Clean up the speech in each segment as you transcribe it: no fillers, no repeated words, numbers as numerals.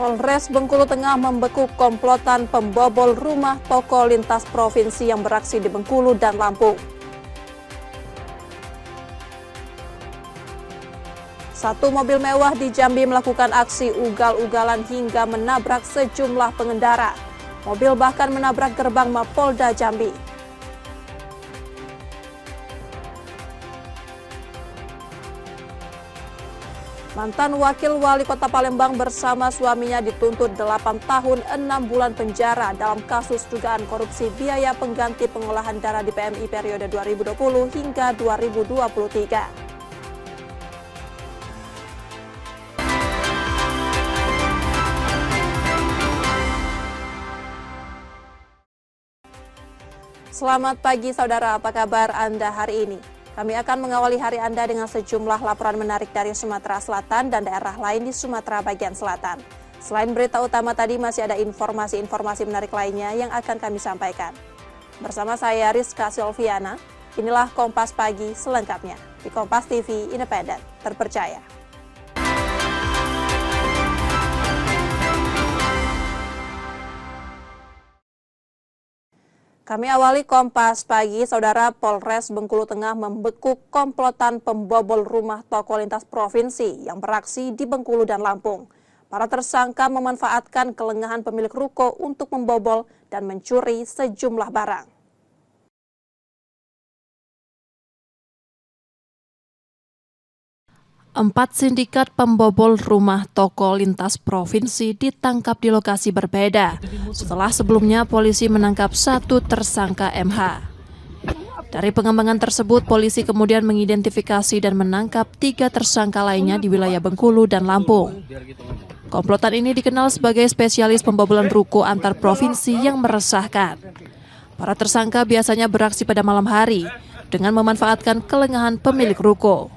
Polres Bengkulu Tengah membekuk komplotan pembobol rumah toko lintas provinsi yang beraksi di Bengkulu dan Lampung. Satu mobil mewah di Jambi melakukan aksi ugal-ugalan hingga menabrak sejumlah pengendara. Mobil bahkan menabrak gerbang Mapolda Jambi. Mantan Wakil Wali Kota Palembang bersama suaminya dituntut 8 tahun 6 bulan penjara dalam kasus dugaan korupsi biaya pengganti pengolahan darah di PMI periode 2020 hingga 2023. Selamat pagi saudara, apa kabar Anda hari ini? Kami akan mengawali hari Anda dengan sejumlah laporan menarik dari Sumatera Selatan dan daerah lain di Sumatera bagian selatan. Selain berita utama tadi, masih ada informasi-informasi menarik lainnya yang akan kami sampaikan. Bersama saya Rizka Silviana, inilah Kompas Pagi selengkapnya di Kompas TV Independen, terpercaya. Kami awali Kompas Pagi, saudara. Polres Bengkulu Tengah membekuk komplotan pembobol rumah toko lintas provinsi yang beraksi di Bengkulu dan Lampung. Para tersangka memanfaatkan kelengahan pemilik ruko untuk membobol dan mencuri sejumlah barang. Empat sindikat pembobol rumah toko lintas provinsi ditangkap di lokasi berbeda setelah sebelumnya polisi menangkap satu tersangka MH. Dari pengembangan tersebut, polisi kemudian mengidentifikasi dan menangkap 3 tersangka lainnya di wilayah Bengkulu dan Lampung. Komplotan ini dikenal sebagai spesialis pembobolan ruko antar provinsi yang meresahkan. Para tersangka biasanya beraksi pada malam hari dengan memanfaatkan kelengahan pemilik ruko.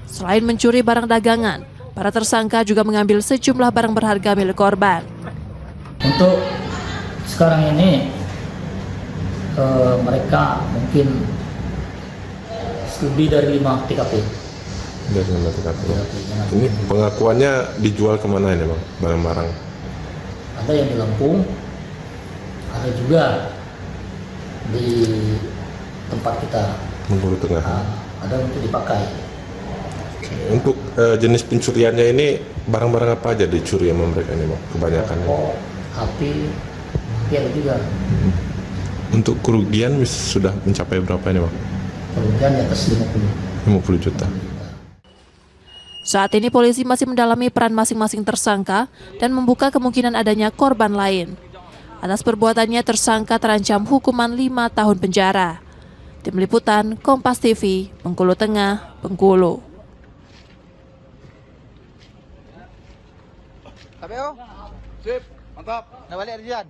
Selain mencuri barang dagangan, para tersangka juga mengambil sejumlah barang berharga milik korban. Untuk sekarang ini mereka mungkin lebih dari 5 TKP. Dari 5 TKP. Ini pengakuannya dijual kemana ini Bang, barang-barang? Ada yang di Lampung, ada juga di tempat kita. Bengkulu Tengah. Ada untuk dipakai. Untuk jenis pencuriannya ini barang-barang apa aja dicuri sama mereka ini Bang? Kebanyakan. HP, ada juga. Untuk kerugian sudah mencapai berapa ini Bang? Kerugian di atas 50 juta. Saat ini polisi masih mendalami peran masing-masing tersangka dan membuka kemungkinan adanya korban lain. Atas perbuatannya tersangka terancam hukuman 5 tahun penjara. Tim Liputan Kompas TV, Bengkulu Tengah, Bengkulu. Sip, mantap. Nah, balik Rian.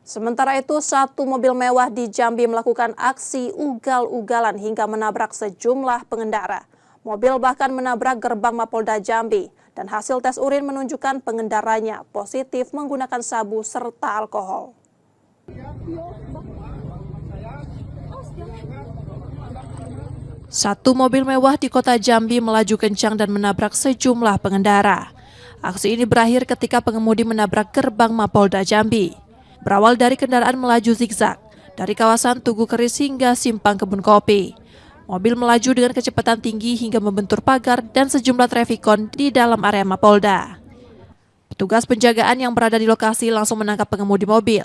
Sementara itu, satu mobil mewah di Jambi melakukan aksi ugal-ugalan hingga menabrak sejumlah pengendara. Mobil bahkan menabrak gerbang Mapolda Jambi dan hasil tes urin menunjukkan pengendaranya positif menggunakan sabu serta alkohol. Satu mobil mewah di kota Jambi melaju kencang dan menabrak sejumlah pengendara. Aksi ini berakhir ketika pengemudi menabrak gerbang Mapolda Jambi. Berawal dari kendaraan melaju zigzag dari kawasan Tugu Keris hingga Simpang Kebun Kopi. Mobil melaju dengan kecepatan tinggi hingga membentur pagar dan sejumlah trafikon di dalam area Mapolda. Petugas penjagaan yang berada di lokasi langsung menangkap pengemudi mobil.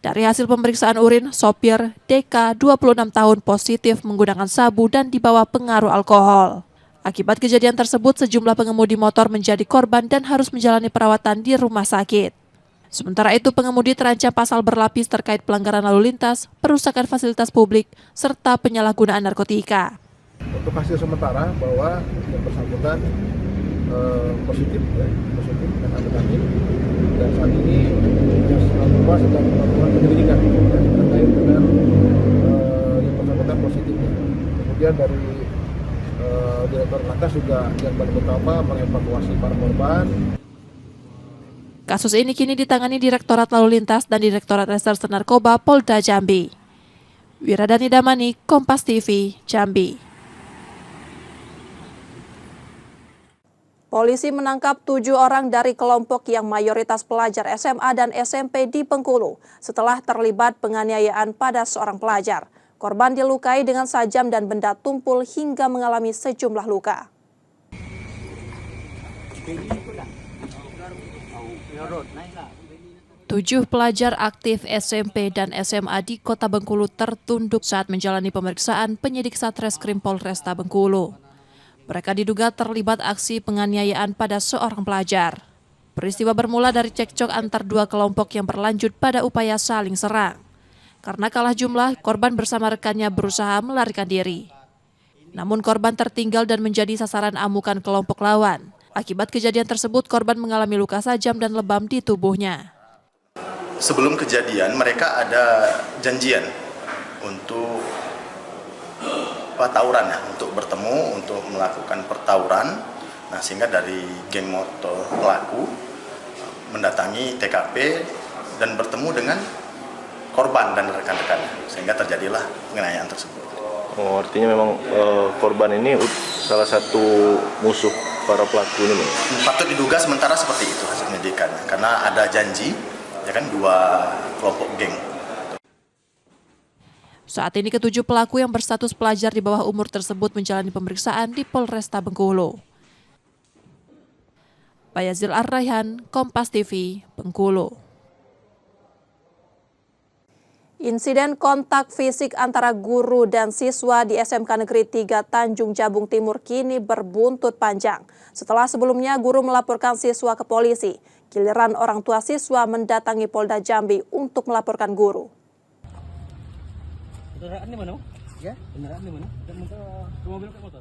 Dari hasil pemeriksaan urin, sopir DK 26 tahun positif menggunakan sabu dan dibawa pengaruh alkohol. Akibat kejadian tersebut, sejumlah pengemudi motor menjadi korban dan harus menjalani perawatan di rumah sakit. Sementara itu, pengemudi terancam pasal berlapis terkait pelanggaran lalu lintas, perusakan fasilitas publik, serta penyalahgunaan narkotika. Untuk hasil sementara bahwa yang bersangkutan positif dan amfetamin, dan saat ini Narkoba sedang melakukan penyelidikan terkait dengan yang bersangkutan positif. Kemudian dari Direktur Lantas juga yang paling utama mengevakuasi para korban. Kasus ini kini ditangani Direktorat Lalu Lintas dan Direktorat Reserse Narkoba Polda Jambi. Wiradani Damani, Kompas TV, Jambi. Polisi menangkap 7 orang dari kelompok yang mayoritas pelajar SMA dan SMP di Bengkulu setelah terlibat penganiayaan pada seorang pelajar. Korban dilukai dengan sajam dan benda tumpul hingga mengalami sejumlah luka. 7 pelajar aktif SMP dan SMA di Kota Bengkulu tertunduk saat menjalani pemeriksaan penyidik Satreskrim Polresta Bengkulu. Mereka diduga terlibat aksi penganiayaan pada seorang pelajar. Peristiwa bermula dari cekcok antar dua kelompok yang berlanjut pada upaya saling serang. Karena kalah jumlah, korban bersama rekannya berusaha melarikan diri. Namun korban tertinggal dan menjadi sasaran amukan kelompok lawan. Akibat kejadian tersebut, korban mengalami luka sajam dan lebam di tubuhnya. Sebelum kejadian, mereka ada janjian untuk tawuran ya, untuk bertemu, untuk melakukan pertawuran. Nah, sehingga dari geng motor pelaku mendatangi TKP dan bertemu dengan korban dan rekan-rekannya, sehingga terjadilah penganiayaan tersebut. Oh, artinya memang korban ini salah satu musuh para pelaku ini. Patut diduga sementara seperti itu hasil penyidikan, karena ada janji, ya kan, dua kelompok geng. Saat ini ketujuh pelaku yang berstatus pelajar di bawah umur tersebut menjalani pemeriksaan di Polresta Bengkulu. Bayazil Ar-Rayhan, Kompas TV, Bengkulu. Insiden kontak fisik antara guru dan siswa di SMK Negeri 3 Tanjung Jabung Timur kini berbuntut panjang. Setelah sebelumnya guru melaporkan siswa ke polisi, giliran orang tua siswa mendatangi Polda Jambi untuk melaporkan guru.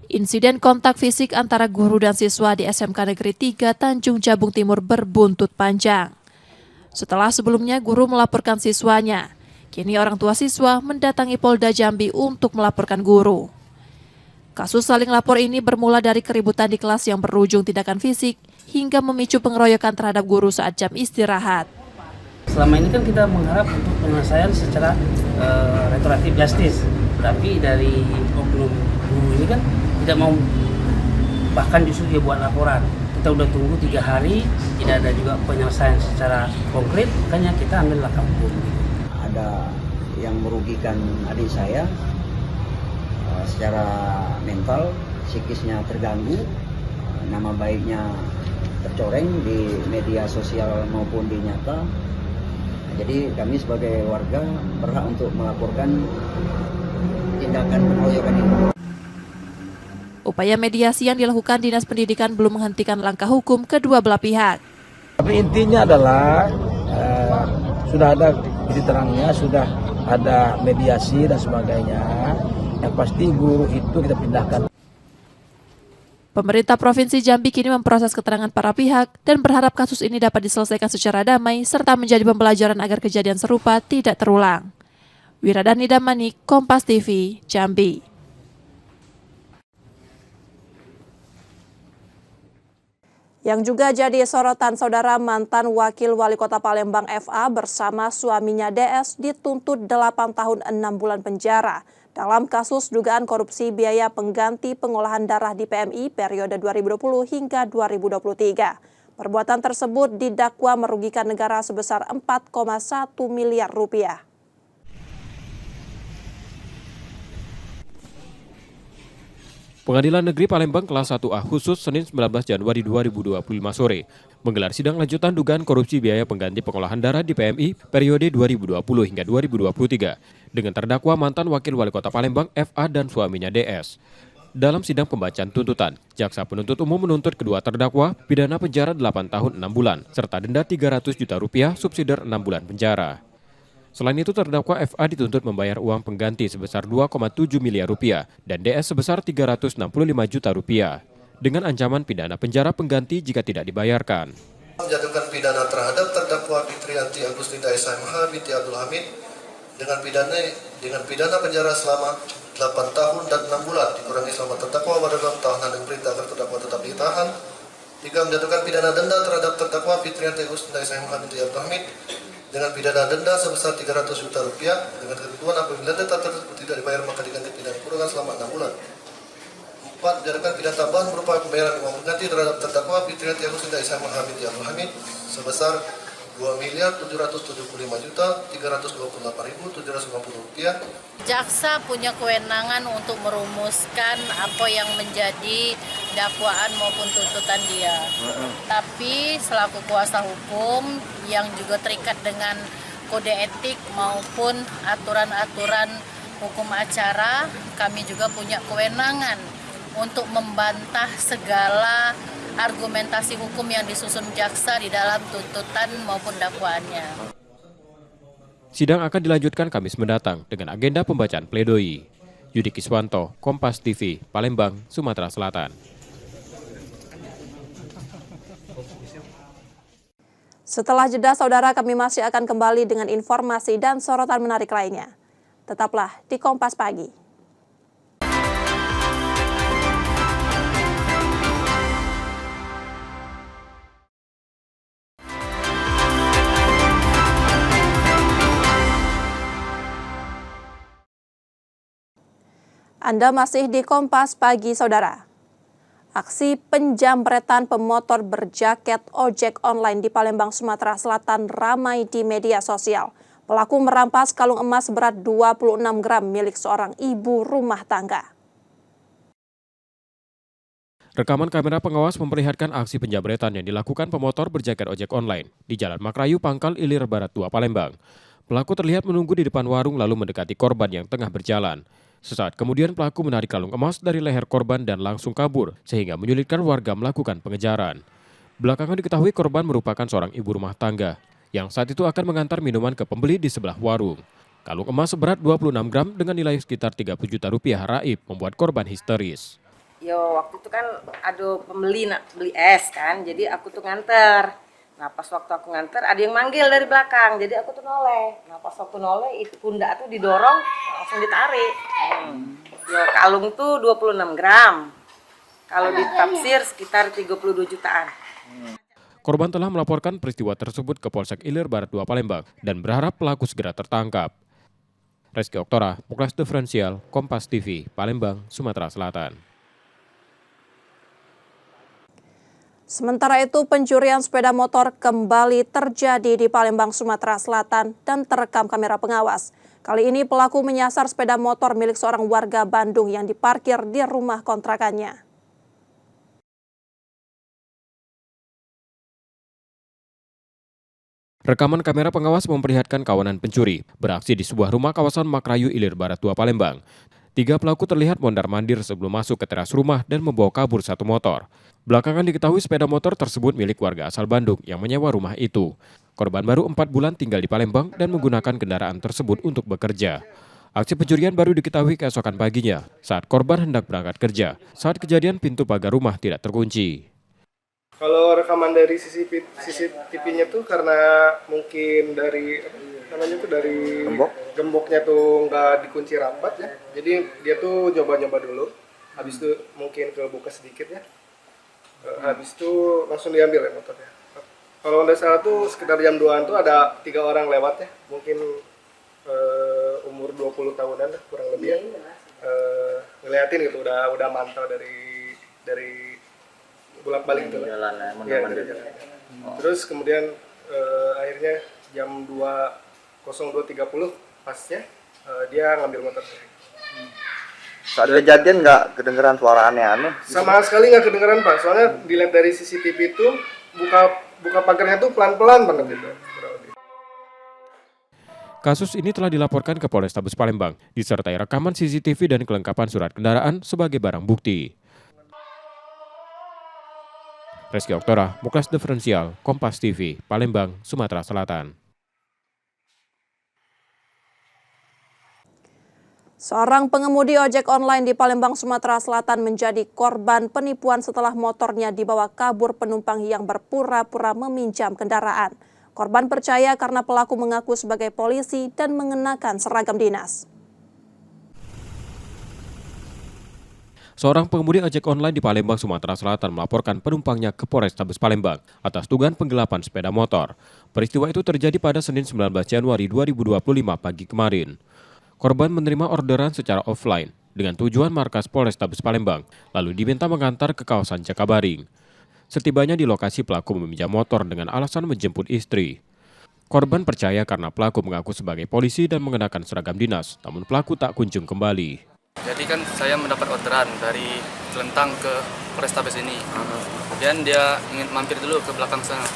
Insiden kontak fisik antara guru dan siswa di SMK Negeri 3 Tanjung Jabung Timur berbuntut panjang. Setelah sebelumnya guru melaporkan siswanya, kini orang tua siswa mendatangi Polda Jambi untuk melaporkan guru. Kasus saling lapor ini bermula dari keributan di kelas yang berujung tindakan fisik hingga memicu pengeroyokan terhadap guru saat jam istirahat. Selama ini kan kita mengharap untuk penyelesaian secara restoratif justice, tapi dari oknum guru ini kan tidak mau, bahkan justru dia buat laporan. Kita udah tunggu 3 hari, tidak ada juga penyelesaian secara konkret, makanya kita ambil langkah hukum. Ada yang merugikan adik saya secara mental, psikisnya terganggu, nama baiknya tercoreng di media sosial maupun di nyata. Jadi kami sebagai warga berhak untuk melaporkan tindakan pengeroyokan ini. Upaya mediasi yang dilakukan Dinas Pendidikan belum menghentikan langkah hukum kedua belah pihak. Tapi intinya adalah sudah ada titik terangnya, sudah ada mediasi dan sebagainya. Yang pasti guru itu kita pindahkan. Pemerintah Provinsi Jambi kini memproses keterangan para pihak dan berharap kasus ini dapat diselesaikan secara damai serta menjadi pembelajaran agar kejadian serupa tidak terulang. Wiradani Damani, Kompas TV, Jambi. Yang juga jadi sorotan, saudara, mantan Wakil Wali Kota Palembang FA bersama suaminya DS dituntut 8 tahun 6 bulan penjara dalam kasus dugaan korupsi biaya pengganti pengolahan darah di PMI periode 2020 hingga 2023. Perbuatan tersebut didakwa merugikan negara sebesar 4,1 miliar rupiah. Pengadilan Negeri Palembang kelas 1A khusus Senin 19 Januari 2025 sore menggelar sidang lanjutan dugaan korupsi biaya pengganti pengolahan darah di PMI periode 2020 hingga 2023 dengan terdakwa mantan Wakil Wali Kota Palembang FA dan suaminya DS. Dalam sidang pembacaan tuntutan, jaksa penuntut umum menuntut kedua terdakwa pidana penjara 8 tahun 6 bulan serta denda 300 juta rupiah subsidiar 6 bulan penjara. Selain itu, terdakwa FA dituntut membayar uang pengganti sebesar 2,7 miliar rupiah dan DS sebesar 365 juta rupiah dengan ancaman pidana penjara pengganti jika tidak dibayarkan. Menjatuhkan pidana terhadap terdakwa Fitrianti Agustinda SMH binti Abdul Hamid dengan pidana penjara selama 8 tahun dan 6 bulan dikurangi selama terdakwa pada dalam tahanan dan perintah agar terdakwa tetap ditahan. 3. Menjatuhkan pidana denda terhadap terdakwa Fitrianti Agustinda SMH binti Abdul Hamid dengan pidana denda sebesar 300 juta rupiah dengan ketentuan apabila denda tersebut tidak dibayar maka diganti pidana kurungan selama 6 bulan. 4. 4. Diadakan pidana tambahan berupa pembayaran uang pengganti terhadap terdakwa Fitrianti Agustinda Ismail Hamid Abdul Hamid sebesar Rp2.775.328.750 Jaksa punya kewenangan untuk merumuskan apa yang menjadi dakwaan maupun tuntutan dia. Tapi selaku kuasa hukum yang juga terikat dengan kode etik maupun aturan-aturan hukum acara, kami juga punya kewenangan untuk membantah segala argumentasi hukum yang disusun jaksa di dalam tuntutan maupun dakwaannya. Sidang akan dilanjutkan Kamis mendatang dengan agenda pembacaan pledoi. Yudi Kiswanto, Kompas TV, Palembang, Sumatera Selatan. Setelah jeda, saudara, kami masih akan kembali dengan informasi dan sorotan menarik lainnya. Tetaplah di Kompas Pagi. Anda masih di Kompas Pagi, saudara. Aksi penjamretan pemotor berjaket ojek online di Palembang, Sumatera Selatan ramai di media sosial. Pelaku merampas kalung emas berat 26 gram milik seorang ibu rumah tangga. Rekaman kamera pengawas memperlihatkan aksi penjamretan yang dilakukan pemotor berjaket ojek online di Jalan Makrayu, Pangkal Ilir Barat 2, Palembang. Pelaku terlihat menunggu di depan warung lalu mendekati korban yang tengah berjalan. Sesaat kemudian pelaku menarik kalung emas dari leher korban dan langsung kabur sehingga menyulitkan warga melakukan pengejaran. Belakangan diketahui korban merupakan seorang ibu rumah tangga yang saat itu akan mengantar minuman ke pembeli di sebelah warung. Kalung emas seberat 26 gram dengan nilai sekitar 30 juta rupiah raib membuat korban histeris. Waktu itu kan ada pembeli beli es kan, jadi aku tuh nganter. Nah pas waktu aku nganter ada yang manggil dari belakang, jadi aku tuh noleh. Nah pas waktu noleh itu pundak tuh didorong langsung ditarik. Kalung tuh 26 gram. Kalau ditafsir sekitar 32 jutaan. Korban telah melaporkan peristiwa tersebut ke Polsek Ilir Barat 2 Palembang dan berharap pelaku segera tertangkap. Reski Oktora, Muklas Diferensial, Kompas TV, Palembang, Sumatera Selatan. Sementara itu, pencurian sepeda motor kembali terjadi di Palembang, Sumatera Selatan dan terekam kamera pengawas. Kali ini pelaku menyasar sepeda motor milik seorang warga Bandung yang diparkir di rumah kontrakannya. Rekaman kamera pengawas memperlihatkan kawanan pencuri beraksi di sebuah rumah kawasan Makrayu Ilir Barat 2 Palembang. 3 pelaku terlihat mondar-mandir sebelum masuk ke teras rumah dan membawa kabur satu motor. Belakangan diketahui sepeda motor tersebut milik warga asal Bandung yang menyewa rumah itu. Korban baru 4 bulan tinggal di Palembang dan menggunakan kendaraan tersebut untuk bekerja. Aksi pencurian baru diketahui keesokan paginya saat korban hendak berangkat kerja. Saat kejadian pintu pagar rumah tidak terkunci. Kalau rekaman dari CCTV-nya tuh karena mungkin dari gemboknya tuh nggak dikunci rapat ya. Jadi dia tuh nyoba-nyoba dulu. Habis itu mungkin kebuka sedikit ya. Habis itu langsung diambil ya motornya. Kalau nggak salah tuh sekitar jam 2-an tuh ada 3 orang lewat ya. Mungkin umur 20 tahunan lah kurang lebih ya. Ngeliatin gitu udah mantau dari bolak-balik gitu lah. Dari jalan. Terus kemudian akhirnya jam 02.30 pasnya dia ngambil motor saya. Saat kejadian nggak kedengeran suara aneh-aneh? Sama sekali nggak kedengeran Pak, soalnya dilihat dari CCTV itu buka pagarnya tuh pelan-pelan banget gitu. Kasus ini telah dilaporkan ke Polrestabes Palembang, disertai rekaman CCTV dan kelengkapan surat kendaraan sebagai barang bukti. Reski Oktora, Muklas Diferensial, Kompas TV, Palembang, Sumatera Selatan. Seorang pengemudi ojek online di Palembang, Sumatera Selatan menjadi korban penipuan setelah motornya dibawa kabur penumpang yang berpura-pura meminjam kendaraan. Korban percaya karena pelaku mengaku sebagai polisi dan mengenakan seragam dinas. Seorang pengemudi ojek online di Palembang, Sumatera Selatan melaporkan penumpangnya ke Polrestabes Palembang atas dugaan penggelapan sepeda motor. Peristiwa itu terjadi pada Senin 19 Januari 2025 pagi kemarin. Korban menerima orderan secara offline dengan tujuan markas Polrestabes Palembang, lalu diminta mengantar ke kawasan Jakabaring. Setibanya di lokasi, pelaku meminjam motor dengan alasan menjemput istri. Korban percaya karena pelaku mengaku sebagai polisi dan mengenakan seragam dinas, namun pelaku tak kunjung kembali. Jadi kan saya mendapat orderan dari Celentang ke Polrestabes ini. Kemudian dia ingin mampir dulu ke belakang sana,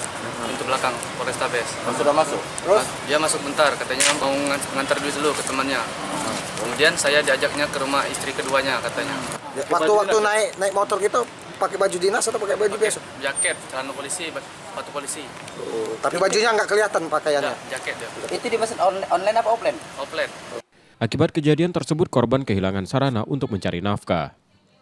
pintu belakang Polrestabes. Sudah masuk? Terus? Dia masuk bentar, katanya mau ngantar dulu ke temannya. Kemudian saya diajaknya ke rumah istri keduanya katanya. Waktu naik motor gitu pakai baju dinas atau pakai baju biasa? Jaket, celana polisi, sepatu polisi. Tapi bajunya nggak kelihatan pakaiannya? Jaket ya. Itu dipesan online apa offline? Offline. Akibat kejadian tersebut, korban kehilangan sarana untuk mencari nafkah.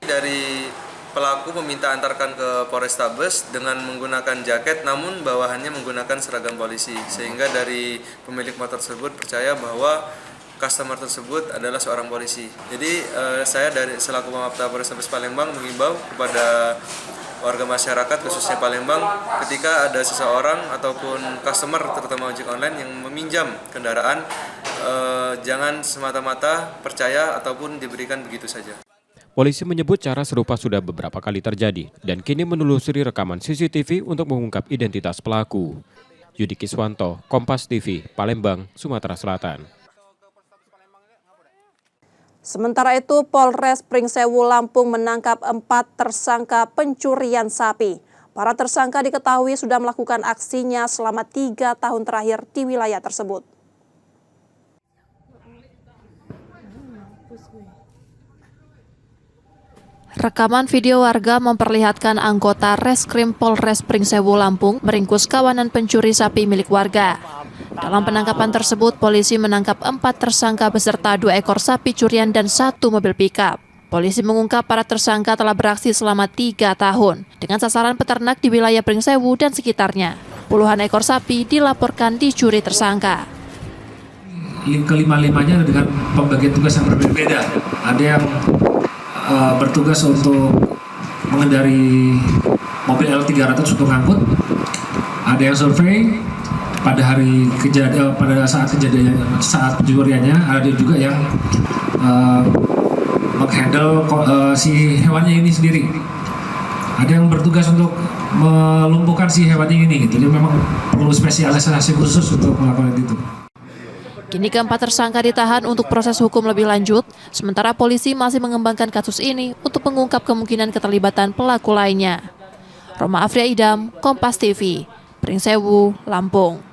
Dari pelaku meminta antarkan ke Polrestabes dengan menggunakan jaket namun bawahannya menggunakan seragam polisi. Sehingga dari pemilik motor tersebut percaya bahwa customer tersebut adalah seorang polisi. Jadi saya dari selaku Pamapta Polrestabes Palembang mengimbau kepada warga masyarakat khususnya Palembang ketika ada seseorang ataupun customer terutama ojek online yang meminjam kendaraan jangan semata-mata percaya ataupun diberikan begitu saja. Polisi menyebut cara serupa sudah beberapa kali terjadi dan kini menelusuri rekaman CCTV untuk mengungkap identitas pelaku. Yudi Kiswanto, Kompas TV, Palembang, Sumatera Selatan. Sementara itu, Polres Pringsewu Lampung menangkap 4 tersangka pencurian sapi. Para tersangka diketahui sudah melakukan aksinya selama 3 tahun terakhir di wilayah tersebut. Rekaman video warga memperlihatkan anggota Reskrim Polres Pringsewu Lampung meringkus kawanan pencuri sapi milik warga. Dalam penangkapan tersebut, polisi menangkap 4 tersangka beserta 2 ekor sapi curian dan 1 mobil pickup. Polisi mengungkap para tersangka telah beraksi selama 3 tahun dengan sasaran peternak di wilayah Pringsewu dan sekitarnya. Puluhan ekor sapi dilaporkan dicuri tersangka. Kelima-limanya dengan pembagian tugas yang berbeda. Ada yang bertugas untuk mengendari mobil L300 untuk ngangkut. Ada yang survei pada hari kejadian, pada saat pencuriannya. Ada juga yang menghandle si hewannya ini sendiri. Ada yang bertugas untuk melumpuhkan si hewannya ini gitu. Jadi memang perlu spesialisasi khusus untuk melakukan itu. Kini keempat tersangka ditahan untuk proses hukum lebih lanjut, sementara polisi masih mengembangkan kasus ini untuk mengungkap kemungkinan keterlibatan pelaku lainnya. Roma Afria Idam, Kompas TV, Pringsewu, Lampung.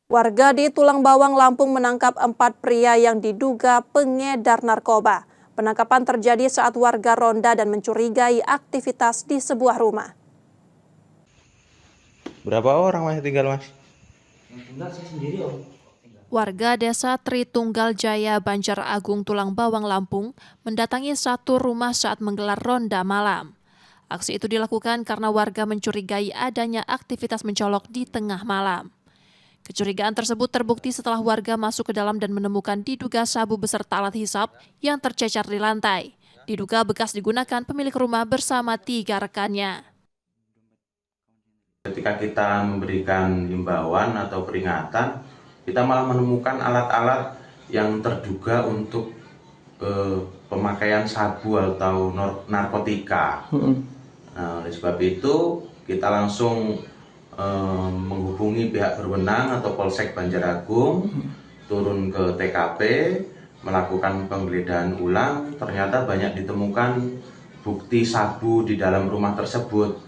Warga di Tulang Bawang, Lampung menangkap 4 pria yang diduga pengedar narkoba. Penangkapan terjadi saat warga ronda dan mencurigai aktivitas di sebuah rumah. Berapa orang masih tinggal, Mas? Tinggal saya sendiri, Om. Warga desa Tritunggal Jaya, Banjar Agung, Tulang Bawang, Lampung mendatangi satu rumah saat menggelar ronda malam. Aksi itu dilakukan karena warga mencurigai adanya aktivitas mencolok di tengah malam. Kecurigaan tersebut terbukti setelah warga masuk ke dalam dan menemukan diduga sabu beserta alat hisap yang tercecar di lantai. Diduga bekas digunakan pemilik rumah bersama 3 rekannya. Ketika kita memberikan himbauan atau peringatan, kita malah menemukan alat-alat yang terduga untuk pemakaian sabu atau narkotika. Nah, oleh sebab itu kita langsung menghubungi pihak berwenang atau Polsek Banjar Agung, turun ke TKP, melakukan penggeledahan ulang. Ternyata banyak ditemukan bukti sabu di dalam rumah tersebut.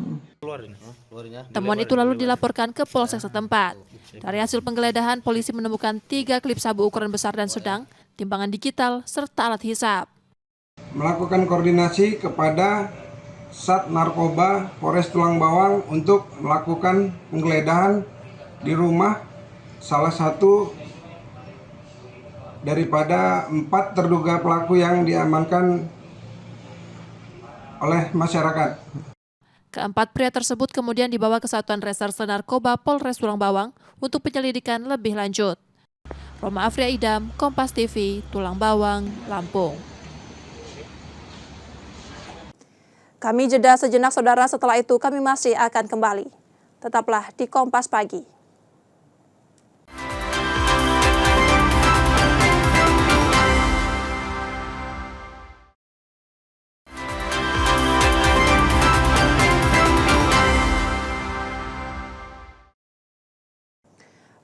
Temuan itu lalu dilaporkan ke Polsek setempat. Dari hasil penggeledahan, polisi menemukan 3 klip sabu ukuran besar dan sedang, timbangan digital, serta alat hisap. Melakukan koordinasi kepada Sat Narkoba Polres Tulang Bawang untuk melakukan penggeledahan di rumah salah satu daripada 4 terduga pelaku yang diamankan oleh masyarakat. Keempat pria tersebut kemudian dibawa ke Satuan Reserse Narkoba Polres Tulang Bawang untuk penyelidikan lebih lanjut. Roma Afria Idam, Kompas TV, Tulang Bawang, Lampung. Kami jeda sejenak, saudara. Setelah itu kami masih akan kembali. Tetaplah di Kompas Pagi.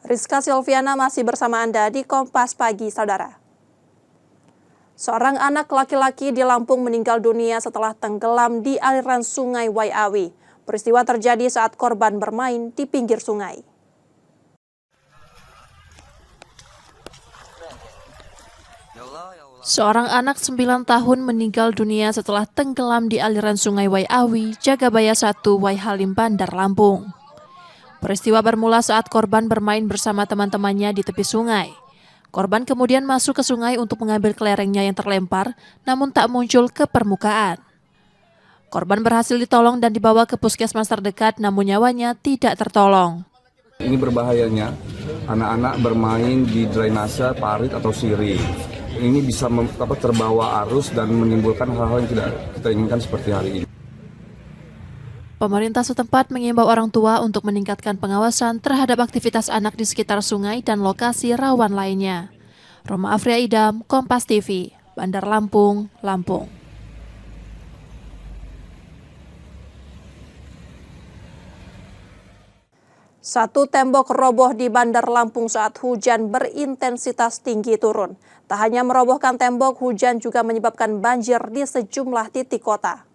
Rizka Silviana masih bersama Anda di Kompas Pagi, Saudara. Seorang anak laki-laki di Lampung meninggal dunia setelah tenggelam di aliran sungai Waiawi. Peristiwa terjadi saat korban bermain di pinggir sungai. Seorang anak 9 tahun meninggal dunia setelah tenggelam di aliran sungai Waiawi, Jagabaya 1, Waihalim, Bandar Lampung. Peristiwa bermula saat korban bermain bersama teman-temannya di tepi sungai. Korban kemudian masuk ke sungai untuk mengambil kelerengnya yang terlempar, namun tak muncul ke permukaan. Korban berhasil ditolong dan dibawa ke puskesmas terdekat, namun nyawanya tidak tertolong. Ini berbahayanya anak-anak bermain di drainase, parit atau siri. Ini bisa terbawa arus dan menimbulkan hal-hal yang tidak kita inginkan seperti hari ini. Pemerintah setempat mengimbau orang tua untuk meningkatkan pengawasan terhadap aktivitas anak di sekitar sungai dan lokasi rawan lainnya. Roma Afria Idam, Kompas TV, Bandar Lampung, Lampung. Satu tembok roboh di Bandar Lampung saat hujan berintensitas tinggi turun. Tak hanya merobohkan tembok, hujan juga menyebabkan banjir di sejumlah titik kota.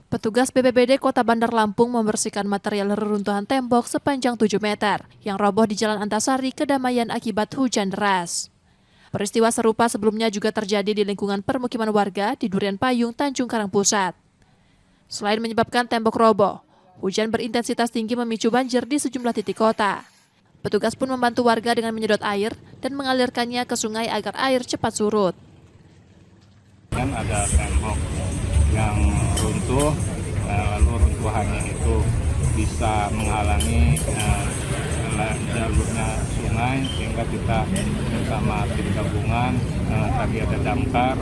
Petugas BPBD Kota Bandar Lampung membersihkan material reruntuhan tembok sepanjang 7 meter yang roboh di Jalan Antasari, Kedamaian akibat hujan deras. Peristiwa serupa sebelumnya juga terjadi di lingkungan permukiman warga di Durian Payung, Tanjung Karang Pusat. Selain menyebabkan tembok roboh, hujan berintensitas tinggi memicu banjir di sejumlah titik kota. Petugas pun membantu warga dengan menyedot air dan mengalirkannya ke sungai agar air cepat surut. Kan ada tembok yang runtuh, lalu runtuhannya itu bisa menghalangi jalurnya sungai, sehingga kita bersama tim gabungan, tadi ada damkar,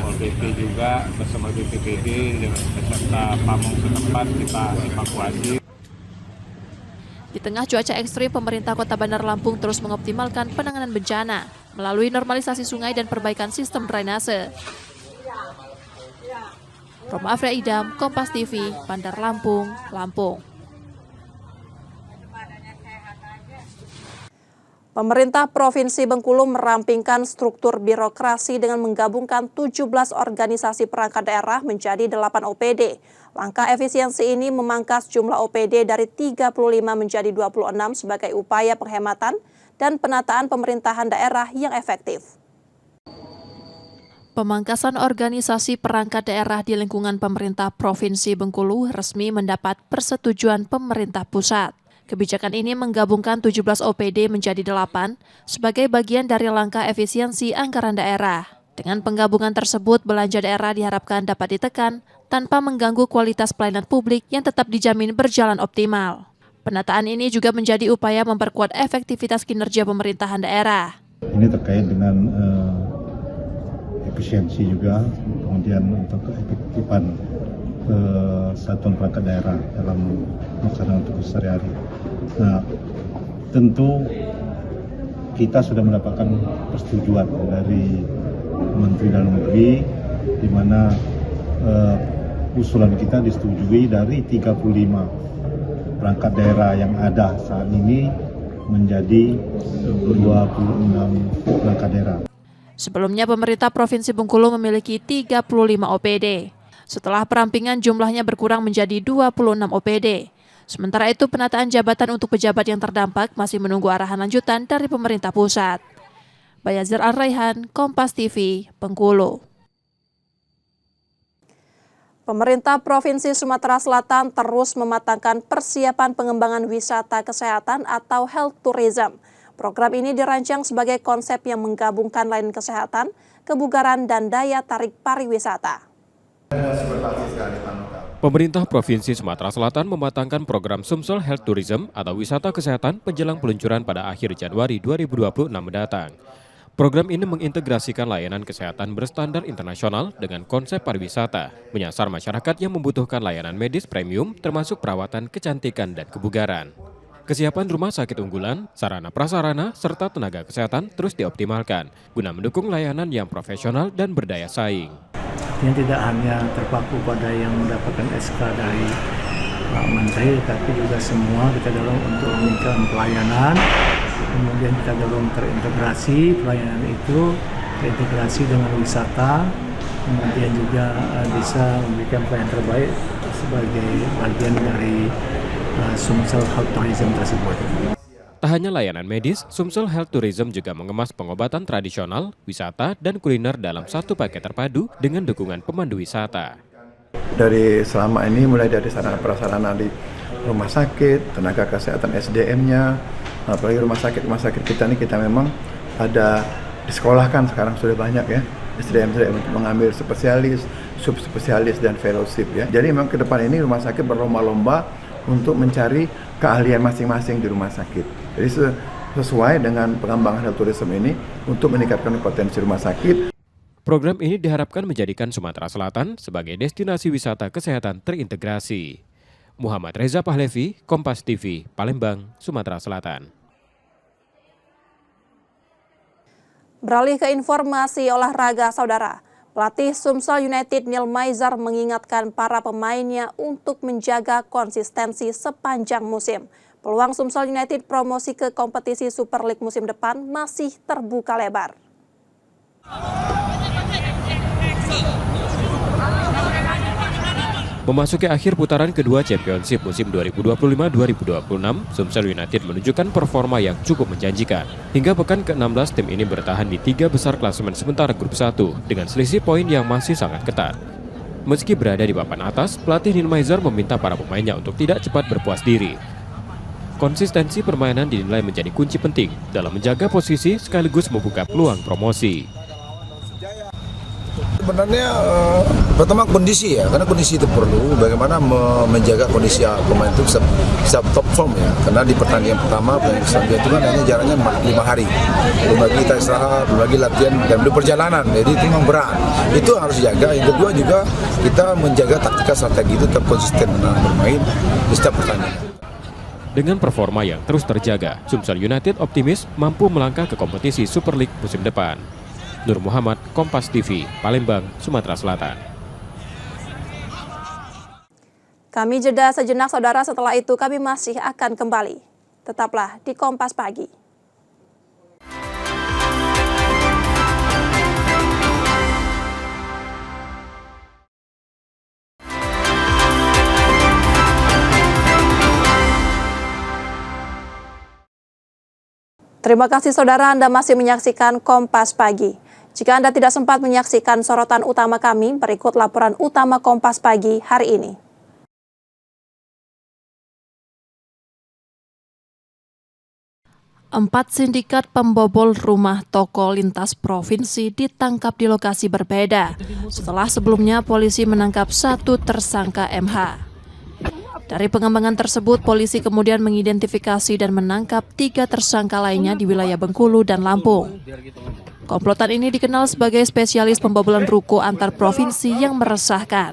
Pol PP juga bersama BPBD dengan beserta pamong setempat kita evakuasi. Di tengah cuaca ekstrim, pemerintah Kota Bandar Lampung terus mengoptimalkan penanganan bencana melalui normalisasi sungai dan perbaikan sistem drainase. Roma Afria Idam, Kompas TV, Bandar Lampung, Lampung. Pemerintah Provinsi Bengkulu merampingkan struktur birokrasi dengan menggabungkan 17 organisasi perangkat daerah menjadi 8 OPD. Langkah efisiensi ini memangkas jumlah OPD dari 35 menjadi 26 sebagai upaya penghematan dan penataan pemerintahan daerah yang efektif. Pemangkasan organisasi perangkat daerah di lingkungan pemerintah Provinsi Bengkulu resmi mendapat persetujuan pemerintah pusat. Kebijakan ini menggabungkan 17 OPD menjadi 8 sebagai bagian dari langkah efisiensi anggaran daerah. Dengan penggabungan tersebut, belanja daerah diharapkan dapat ditekan tanpa mengganggu kualitas pelayanan publik yang tetap dijamin berjalan optimal. Penataan ini juga menjadi upaya memperkuat efektivitas kinerja pemerintahan daerah. Ini terkait dengan efisiensi juga, kemudian untuk keefektifan satuan perangkat daerah dalam melaksanakan tugas sehari-hari. Nah, tentu kita sudah mendapatkan persetujuan dari Menteri Dalam Negeri, di mana usulan kita disetujui dari 35 perangkat daerah yang ada saat ini menjadi 26 perangkat daerah. Sebelumnya pemerintah Provinsi Bengkulu memiliki 35 OPD. Setelah perampingan jumlahnya berkurang menjadi 26 OPD. Sementara itu penataan jabatan untuk pejabat yang terdampak masih menunggu arahan lanjutan dari pemerintah pusat. Bayazir Al-Raihan, Kompas TV, Bengkulu. Pemerintah Provinsi Sumatera Selatan terus mematangkan persiapan pengembangan wisata kesehatan atau health tourism. Program ini dirancang sebagai konsep yang menggabungkan layanan kesehatan, kebugaran, dan daya tarik pariwisata. Pemerintah Provinsi Sumatera Selatan mematangkan program Sumsel Health Tourism atau wisata kesehatan menjelang peluncuran pada akhir Januari 2026 mendatang. Program ini mengintegrasikan layanan kesehatan berstandar internasional dengan konsep pariwisata, menyasar masyarakat yang membutuhkan layanan medis premium termasuk perawatan kecantikan dan kebugaran. Kesiapan rumah sakit unggulan, sarana prasarana, serta tenaga kesehatan terus dioptimalkan guna mendukung layanan yang profesional dan berdaya saing. Artinya tidak hanya terpaku pada yang mendapatkan SK dari Pak Menteri, tapi juga semua kita dorong untuk meningkatkan pelayanan, kemudian kita dorong terintegrasi pelayanan itu, terintegrasi dengan wisata, kemudian juga bisa memberikan pelayanan terbaik sebagai bagian dari Sumsel Health Tourism tersebut. Tak hanya layanan medis, Sumsel Health Tourism juga mengemas pengobatan tradisional, wisata, dan kuliner dalam satu paket terpadu dengan dukungan pemandu wisata. Dari selama ini mulai dari sarana prasarana di rumah sakit, tenaga kesehatan SDM-nya, apalagi rumah sakit kita ini kita memang ada disekolahkan sekarang sudah banyak ya SDM untuk mengambil spesialis, subspesialis dan fellowship ya. Jadi memang ke depan ini rumah sakit berlomba-lomba untuk mencari keahlian masing-masing di rumah sakit. Jadi sesuai dengan pengembangan health tourism ini untuk meningkatkan potensi rumah sakit. Program ini diharapkan menjadikan Sumatera Selatan sebagai destinasi wisata kesehatan terintegrasi. Muhammad Reza Pahlevi, Kompas TV, Palembang, Sumatera Selatan. Beralih ke informasi olahraga, saudara. Pelatih Sumsel United Neil Maizar mengingatkan para pemainnya untuk menjaga konsistensi sepanjang musim. Peluang Sumsel United promosi ke kompetisi Super League musim depan masih terbuka lebar. Memasuki akhir putaran kedua Championship musim 2025-2026, Sumsel United menunjukkan performa yang cukup menjanjikan. Hingga pekan ke-16, tim ini bertahan di 3 besar klasemen sementara grup 1 dengan selisih poin yang masih sangat ketat. Meski berada di papan atas, pelatih Neil Maizar meminta para pemainnya untuk tidak cepat berpuas diri. Konsistensi permainan dinilai menjadi kunci penting dalam menjaga posisi sekaligus membuka peluang promosi. Sebenarnya pertama kondisi ya, karena kondisi itu perlu bagaimana menjaga kondisi pemain itu bisa top form ya, karena di pertandingan pertama pertandingan itu kan hanya jaraknya 5 hari, belum lagi kita istirahat, belum lagi latihan dan belum perjalanan, jadi itu memang berat, itu harus dijaga. Yang kedua juga kita menjaga taktika strategi itu tetap konsisten bermain di setiap pertandingan. Dengan performa yang terus terjaga, Sumsel United optimis mampu melangkah ke kompetisi Super League musim depan. Nur Muhammad, Kompas TV, Palembang, Sumatera Selatan. Kami jeda sejenak, saudara. Setelah itu kami masih akan kembali. Tetaplah di Kompas Pagi. Terima kasih saudara, Anda masih menyaksikan Kompas Pagi. Jika Anda tidak sempat menyaksikan sorotan utama kami, berikut laporan utama Kompas Pagi hari ini. Empat sindikat pembobol rumah toko lintas provinsi ditangkap di lokasi berbeda. Setelah sebelumnya polisi menangkap 1 tersangka MH. Dari pengembangan tersebut, polisi kemudian mengidentifikasi dan menangkap 3 tersangka lainnya di wilayah Bengkulu dan Lampung. Komplotan ini dikenal sebagai spesialis pembobolan ruko antar provinsi yang meresahkan.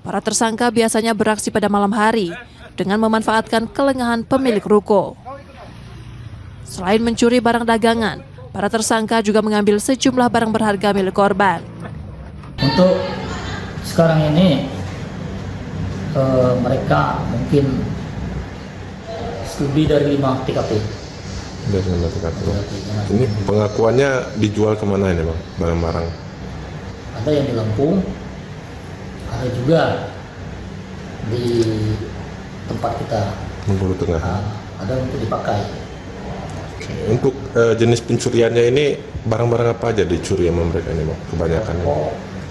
Para tersangka biasanya beraksi pada malam hari dengan memanfaatkan kelengahan pemilik ruko. Selain mencuri barang dagangan, para tersangka juga mengambil sejumlah barang berharga milik korban. Untuk sekarang ini mereka mungkin lebih dari 5 TKP. Dari 5 TKP. Ini pengakuannya dijual kemana ini bang, barang-barang? Ada yang di Lampung, ada juga di tempat kita. Bengkulu Tengah. Ada untuk dipakai. Untuk jenis pencuriannya ini barang-barang apa aja dicuri sama mereka ini bang? Kebanyakan.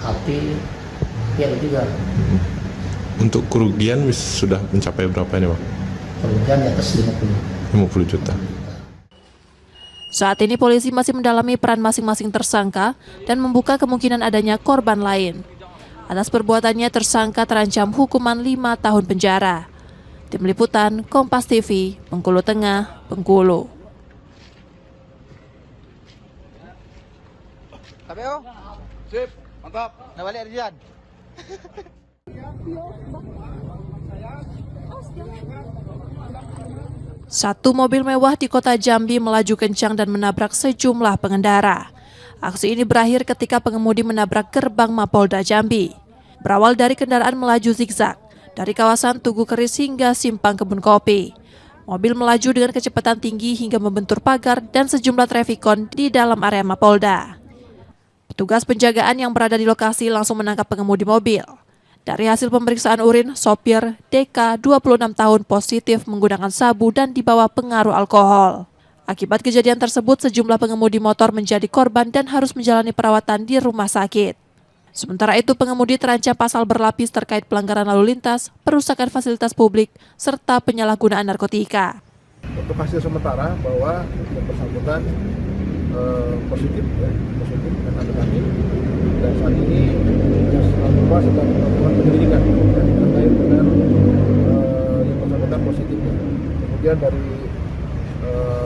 HP, ya juga. Untuk kerugian sudah mencapai berapa ini bang? Kerugian di atas 50 juta. Saat ini polisi masih mendalami peran masing-masing tersangka dan membuka kemungkinan adanya korban lain. Atas perbuatannya tersangka terancam hukuman 5 tahun penjara. Tim Liputan, Kompas TV, Bengkulu Tengah, Bengkulu. KPO? Sip, mantap. Nah balik Arjan. Satu mobil mewah di kota Jambi melaju kencang dan menabrak sejumlah pengendara. Aksi ini berakhir ketika pengemudi menabrak gerbang Mapolda Jambi. Berawal dari kendaraan melaju zigzag dari kawasan Tugu Keris hingga Simpang Kebun Kopi. Mobil melaju dengan kecepatan tinggi hingga membentur pagar dan sejumlah trafikon di dalam area Mapolda. Petugas penjagaan yang berada di lokasi langsung menangkap pengemudi mobil. Dari hasil pemeriksaan urin, sopir DK 26 tahun positif menggunakan sabu dan dibawa pengaruh alkohol. Akibat kejadian tersebut, sejumlah pengemudi motor menjadi korban dan harus menjalani perawatan di rumah sakit. Sementara itu, pengemudi terancam pasal berlapis terkait pelanggaran lalu lintas, perusakan fasilitas publik, serta penyalahgunaan narkotika. Untuk hasil sementara bahwa yang bersangkutan positif dan ada kami, dan saat ini Polres sedang melakukan penyelidikan terkait dengan yang bersangkutan positif. Kemudian dari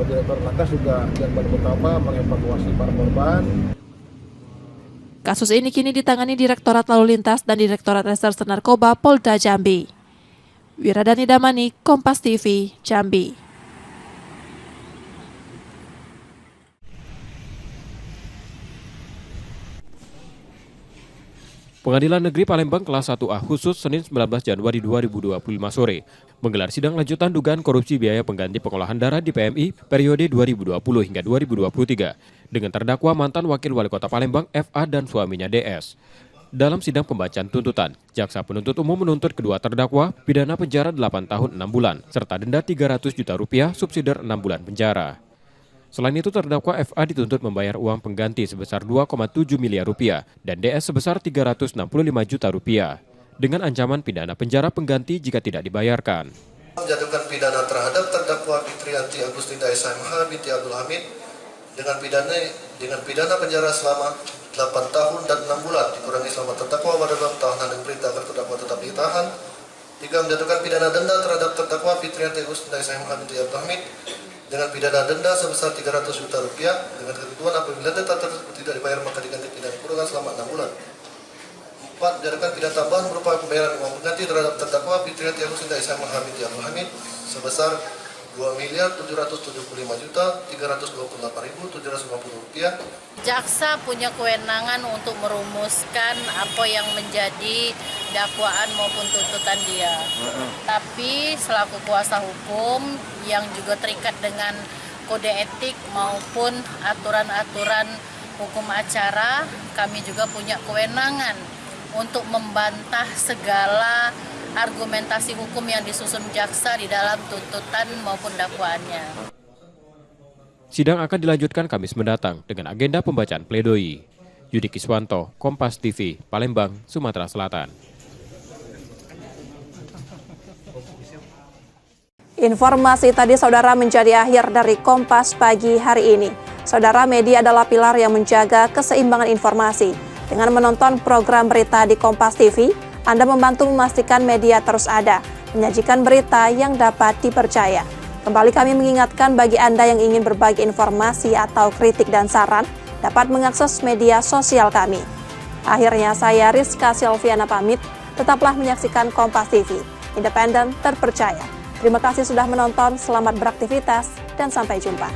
Direktur Lantas juga yang paling utama mengevakuasi para korban. Kasus ini kini ditangani Direktorat Lalu Lintas dan Direktorat Reserse Narkoba Polda Jambi. Wiradani Damani, Kompas TV, Jambi. Pengadilan Negeri Palembang kelas 1A khusus Senin 19 Januari 2025 sore menggelar sidang lanjutan dugaan korupsi biaya pengganti pengolahan darah di PMI periode 2020 hingga 2023 dengan terdakwa mantan Wakil Wali Kota Palembang FA dan suaminya DS. Dalam sidang pembacaan tuntutan, jaksa penuntut umum menuntut kedua terdakwa pidana penjara 8 tahun 6 bulan serta denda Rp300 juta subsidiar 6 bulan penjara. Selain itu, terdakwa FA dituntut membayar uang pengganti sebesar Rp2,7 miliar dan DS sebesar Rp365 juta dengan ancaman pidana penjara pengganti jika tidak dibayarkan. Menjatuhkan pidana terhadap terdakwa Fitrianti Agustinda SMH binti Abdul Hamid dengan pidana penjara selama 8 tahun dan 6 bulan dikurangi selama terdakwa pada dalam tahanan dan perintah agar terdakwa tetap ditahan. 3. Menjatuhkan pidana denda terhadap terdakwa Fitrianti Agustinda SMH binti Abdul Hamid dengan pidana denda sebesar Rp300 juta dengan ketentuan apabila denda tersebut tidak dibayar maka diganti pidana kurungan selama 6 bulan. 4. Menjatuhkan pidana tambahan berupa pembayaran uang pengganti terhadap terdakwa Fitrianti Agustinda SMH binti Abdul Hamid sebesar Rp2.775.328.750. Jaksa punya kewenangan untuk merumuskan apa yang menjadi dakwaan maupun tuntutan dia. Tapi selaku kuasa hukum yang juga terikat dengan kode etik maupun aturan-aturan hukum acara, kami juga punya kewenangan untuk membantah segala argumentasi hukum yang disusun jaksa di dalam tuntutan maupun dakwaannya. Sidang akan dilanjutkan Kamis mendatang dengan agenda pembacaan pledoi. Yudi Kiswanto, Kompas TV, Palembang, Sumatera Selatan. Informasi tadi saudara menjadi akhir dari Kompas pagi hari ini. Saudara, media adalah pilar yang menjaga keseimbangan informasi. Dengan menonton program berita di Kompas TV, Anda membantu memastikan media terus ada, menyajikan berita yang dapat dipercaya. Kembali kami mengingatkan bagi Anda yang ingin berbagi informasi atau kritik dan saran, dapat mengakses media sosial kami. Akhirnya saya Rizka Silviana pamit, tetaplah menyaksikan Kompas TV, independen terpercaya. Terima kasih sudah menonton, selamat beraktivitas, dan sampai jumpa.